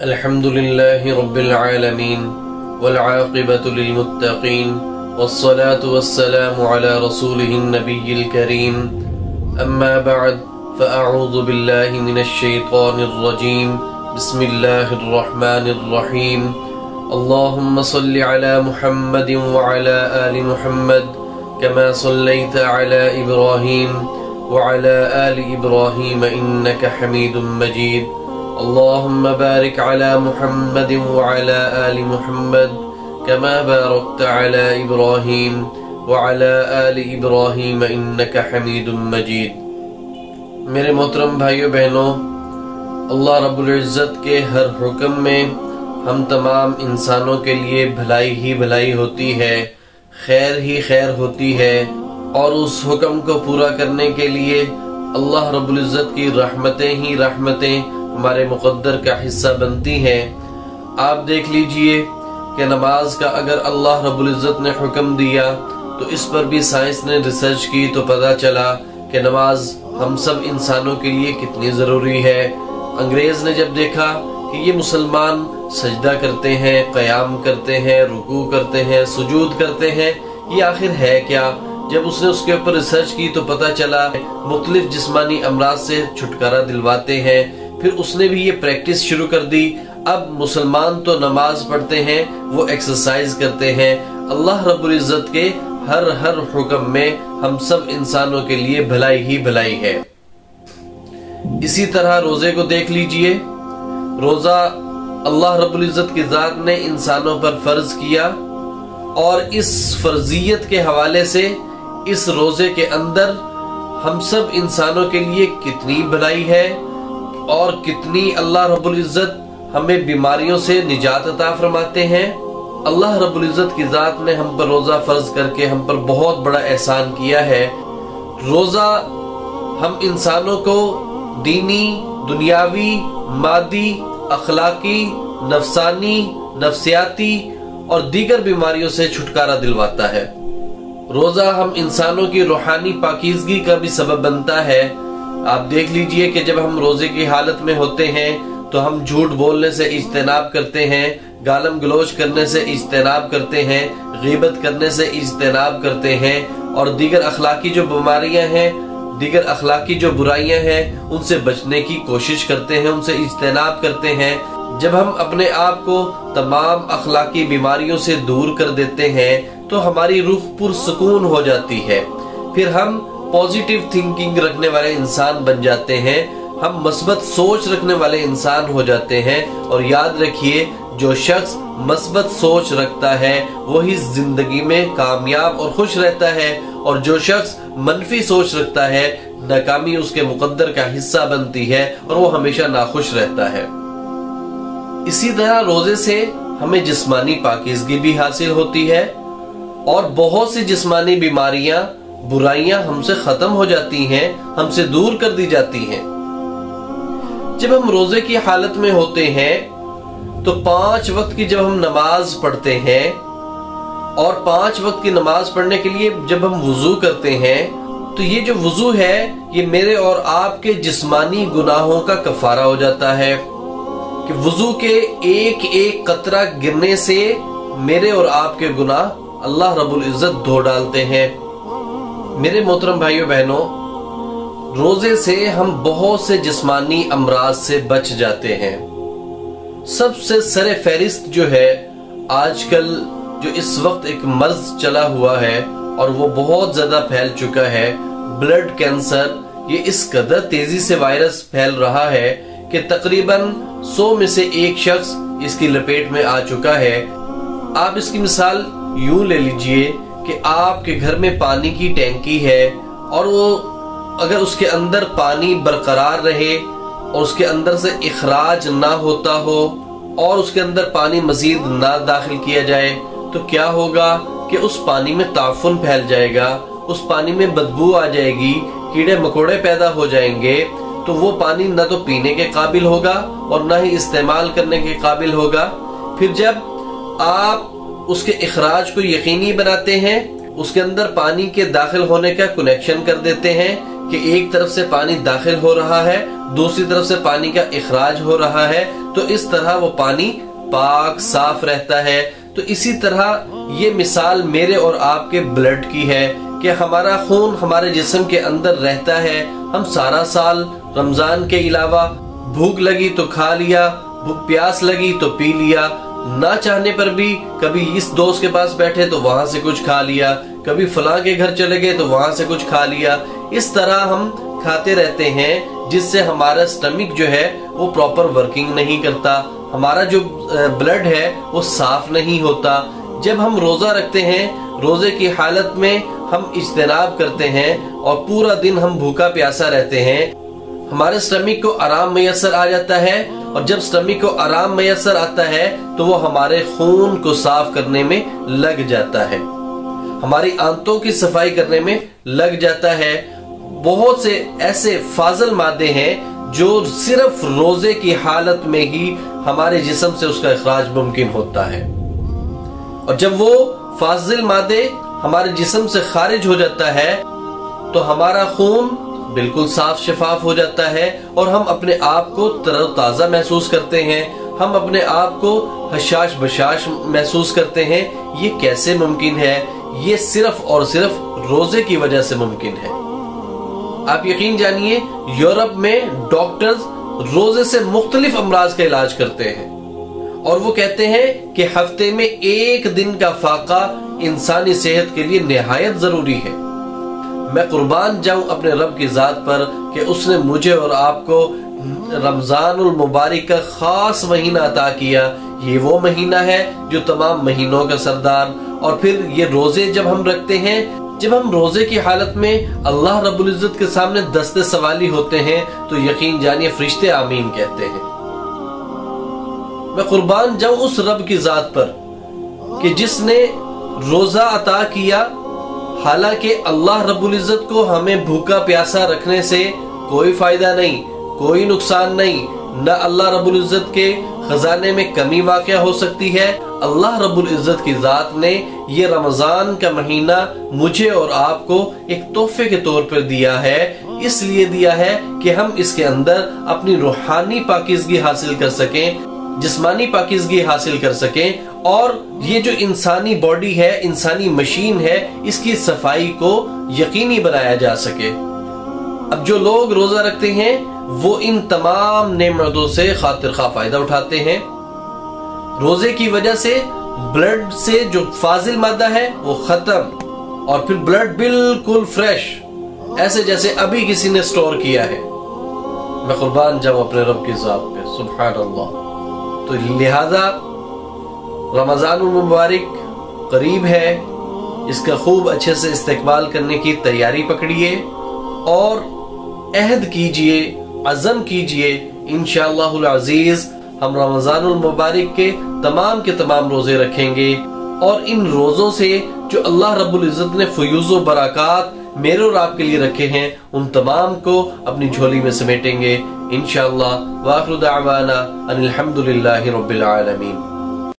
الحمد لله رب العالمين والعاقبة للمتقين والصلاة والسلام على رسوله النبي الكريم أما بعد فأعوذ بالله من الشيطان الرجيم بسم الله الرحمن الرحيم اللهم صل على محمد وعلى آل محمد كما صليت على إبراهيم وعلى آل إبراهيم إنك حميد مجيد اللهم بارك على محمد وعلى آل محمد كما باركت على إبراهيم وعلى آل إبراهيم إنك حميد مجيد۔ میرے محترم بھائیو بہنوں، اللہ رب العزت کے ہر حکم میں ہم تمام انسانوں کے لیے بھلائی ہی بھلائی ہوتی ہے، خیر ہی خیر ہوتی ہے، اور اس حکم کو پورا کرنے کے لیے اللہ رب العزت کی رحمتیں ہی رحمتیں ہمارے مقدر کا حصہ بنتی ہیں۔ آپ دیکھ لیجئے کہ نماز کا اگر اللہ رب العزت نے حکم دیا تو اس پر بھی سائنس نے ریسرچ کی تو پتہ چلا کہ نماز ہم سب انسانوں کے لیے کتنی ضروری ہے۔ انگریز نے جب دیکھا کہ یہ مسلمان سجدہ کرتے ہیں، قیام کرتے ہیں، رکوع کرتے ہیں، سجود کرتے ہیں، یہ آخر ہے کیا؟ جب اس نے اس کے اوپر ریسرچ کی تو پتہ چلا مختلف جسمانی امراض سے چھٹکارا دلواتے ہیں۔ پھر اس نے بھی یہ پریکٹس شروع کر دی۔ اب مسلمان تو نماز پڑھتے ہیں، وہ ایکسرسائز کرتے ہیں۔ اللہ رب العزت کے ہر حکم میں ہم سب انسانوں کے لیے بھلائی ہی بھلائی ہے۔ اسی طرح روزے کو دیکھ لیجئے، روزہ اللہ رب العزت کی ذات نے انسانوں پر فرض کیا، اور اس فرضیت کے حوالے سے اس روزے کے اندر ہم سب انسانوں کے لیے کتنی بھلائی ہے اور کتنی اللہ رب العزت ہمیں بیماریوں سے نجات عطا فرماتے ہیں۔ اللہ رب العزت کی ذات نے ہم پر روزہ فرض کر کے ہم پر بہت بڑا احسان کیا ہے۔ روزہ ہم انسانوں کو دینی، دنیاوی، مادی، اخلاقی، نفسانی، نفسیاتی اور دیگر بیماریوں سے چھٹکارا دلواتا ہے۔ روزہ ہم انسانوں کی روحانی پاکیزگی کا بھی سبب بنتا ہے۔ آپ دیکھ لیجئے کہ جب ہم روزے کی حالت میں ہوتے ہیں تو ہم جھوٹ بولنے سے اجتناب کرتے ہیں، گالم گلوچ کرنے سے اجتناب کرتے ہیں، غیبت کرنے سے اجتناب کرتے ہیں، اور دیگر اخلاقی جو بیماریاں ہیں، دیگر اخلاقی جو برائیاں ہیں، ان سے بچنے کی کوشش کرتے ہیں، ان سے اجتناب کرتے ہیں۔ جب ہم اپنے آپ کو تمام اخلاقی بیماریوں سے دور کر دیتے ہیں تو ہماری روح پرسکون ہو جاتی ہے، پھر ہم پازیٹیو تھنکنگ رکھنے والے انسان بن جاتے ہیں، ہم مثبت سوچ رکھنے والے انسان ہو جاتے ہیں۔ اور یاد رکھیے، جو شخص مثبت سوچ رکھتا ہے وہی زندگی میں کامیاب اور خوش رہتا ہے، اور جو شخص منفی سوچ رکھتا ہے ناکامی اس کے مقدر کا حصہ بنتی ہے اور وہ ہمیشہ ناخوش رہتا ہے۔ اسی طرح روزے سے ہمیں جسمانی پاکیزگی بھی حاصل ہوتی ہے، اور بہت سی جسمانی بیماریاں، برائیاں ہم سے ختم ہو جاتی ہیں، ہم سے دور کر دی جاتی ہیں۔ جب ہم روزے کی حالت میں ہوتے ہیں تو 5 وقت کی جب ہم نماز پڑھتے ہیں، اور 5 وقت کی نماز پڑھنے کے لیے جب ہم وضو کرتے ہیں تو یہ جو وضو ہے یہ میرے اور آپ کے جسمانی گناہوں کا کفارہ ہو جاتا ہے، کہ وضو کے ایک ایک قطرہ گرنے سے میرے اور آپ کے گناہ اللہ رب العزت دھو ڈالتے ہیں۔ میرے محترم بھائیو بہنوں، روزے سے ہم بہت سے جسمانی امراض سے بچ جاتے ہیں۔ سب سے سر فہرست جو ہے آج کل جو اس وقت ایک مرض چلا ہوا ہے اور وہ بہت زیادہ پھیل چکا ہے، بلڈ کینسر۔ یہ اس قدر تیزی سے وائرس پھیل رہا ہے کہ تقریباً 100 میں سے 1 شخص اس کی لپیٹ میں آ چکا ہے۔ آپ اس کی مثال یوں لے لیجئے کہ آپ کے گھر میں پانی کی ٹینکی ہے، اور وہ اگر اس کے اندر پانی برقرار رہے اور اس کے اندر سے اخراج نہ ہوتا ہو اور اس کے اندر پانی مزید نہ داخل کیا جائے تو کیا ہوگا کہ اس پانی میں تعفن پھیل جائے گا، اس پانی میں بدبو آ جائے گی، کیڑے مکوڑے پیدا ہو جائیں گے، تو وہ پانی نہ تو پینے کے قابل ہوگا اور نہ ہی استعمال کرنے کے قابل ہوگا۔ پھر جب آپ اس کے اخراج کو یقینی بناتے ہیں، اس کے اندر پانی کے داخل ہونے کا کنیکشن کر دیتے ہیں کہ ایک طرف سے پانی داخل ہو رہا ہے، دوسری طرف سے پانی کا اخراج ہو رہا ہے، تو اس طرح وہ پانی پاک صاف رہتا ہے۔ تو اسی طرح یہ مثال میرے اور آپ کے بلڈ کی ہے کہ ہمارا خون ہمارے جسم کے اندر رہتا ہے۔ ہم سارا سال رمضان کے علاوہ بھوک لگی تو کھا لیا، پیاس لگی تو پی لیا، نہ چاہنے پر بھی کبھی اس دوست کے پاس بیٹھے تو وہاں سے کچھ کھا لیا، کبھی فلاں کے گھر چلے گئے تو وہاں سے کچھ کھا لیا۔ اس طرح ہم کھاتے رہتے ہیں جس سے ہمارا سٹمک جو ہے وہ پراپر ورکنگ نہیں کرتا، ہمارا جو بلڈ ہے وہ صاف نہیں ہوتا۔ جب ہم روزہ رکھتے ہیں، روزے کی حالت میں ہم اجتناب کرتے ہیں اور پورا دن ہم بھوکا پیاسا رہتے ہیں، ہمارے سٹمک کو آرام میسر آ جاتا ہے، اور جب سٹمک کو آرام میسر آتا ہے تو وہ ہمارے خون کو صاف کرنے میں لگ جاتا ہے، ہماری آنتوں کی صفائی کرنے میں لگ جاتا ہے۔ بہت سے ایسے فاضل مادے ہیں جو صرف روزے کی حالت میں ہی ہمارے جسم سے اس کا اخراج ممکن ہوتا ہے، اور جب وہ فاضل مادے ہمارے جسم سے خارج ہو جاتا ہے تو ہمارا خون بالکل صاف شفاف ہو جاتا ہے اور ہم اپنے آپ کو تر و تازہ محسوس کرتے ہیں، ہم اپنے آپ کو حشاش بشاش محسوس کرتے ہیں۔ یہ کیسے ممکن ہے؟ یہ صرف اور صرف روزے کی وجہ سے ممکن ہے۔ آپ یقین جانیے، یورپ میں ڈاکٹرز روزے سے مختلف امراض کا علاج کرتے ہیں، اور وہ کہتے ہیں کہ ہفتے میں ایک دن کا فاقہ انسانی صحت کے لیے نہایت ضروری ہے۔ میں قربان جاؤں اپنے رب کی ذات پر کہ اس نے مجھے اور آپ کو رمضان المبارک کا خاص مہینہ عطا کیا۔ یہ وہ مہینہ ہے جو تمام مہینوں کا سردار، اور پھر یہ روزے جب ہم رکھتے ہیں، جب ہم روزے کی حالت میں اللہ رب العزت کے سامنے دست سوالی ہوتے ہیں تو یقین جانیے فرشتے آمین کہتے ہیں۔ میں قربان جاؤں اس رب کی ذات پر کہ جس نے روزہ عطا کیا، حالانکہ اللہ رب العزت کو ہمیں بھوکا پیاسا رکھنے سے کوئی فائدہ نہیں، کوئی نقصان نہیں، نہ اللہ رب العزت کے خزانے میں کمی واقع ہو سکتی ہے۔ اللہ رب العزت کی ذات نے یہ رمضان کا مہینہ مجھے اور آپ کو ایک تحفے کے طور پر دیا ہے، اس لیے دیا ہے کہ ہم اس کے اندر اپنی روحانی پاکیزگی حاصل کر سکیں، جسمانی پاکیزگی حاصل کر سکیں، اور یہ جو انسانی باڈی ہے، انسانی مشین ہے، اس کی صفائی کو یقینی بنایا جا سکے۔ اب جو لوگ روزہ رکھتے ہیں وہ ان تمام نعمتوں سے خاطر خواہ فائدہ اٹھاتے ہیں۔ روزے کی وجہ سے بلڈ سے جو فاضل مادہ ہے وہ ختم، اور پھر بلڈ بالکل فریش، ایسے جیسے ابھی کسی نے سٹور کیا ہے۔ میں قربان جاؤں اپنے رب کی ذات پہ، سبحان اللہ۔ تو لہذا رمضان المبارک قریب ہے، اس کا خوب اچھے سے استقبال کرنے کی تیاری پکڑیے اور عہد کیجئے، عزم کیجئے، انشاءاللہ العزیز ہم رمضان المبارک کے تمام روزے رکھیں گے، اور ان روزوں سے جو اللہ رب العزت نے فیوز و برکات میرے اور آپ کے لیے رکھے ہیں ان تمام کو اپنی جھولی میں سمیٹیں گے انشاءاللہ۔ وآخر دعوانا ان الحمدللہ رب العالمین۔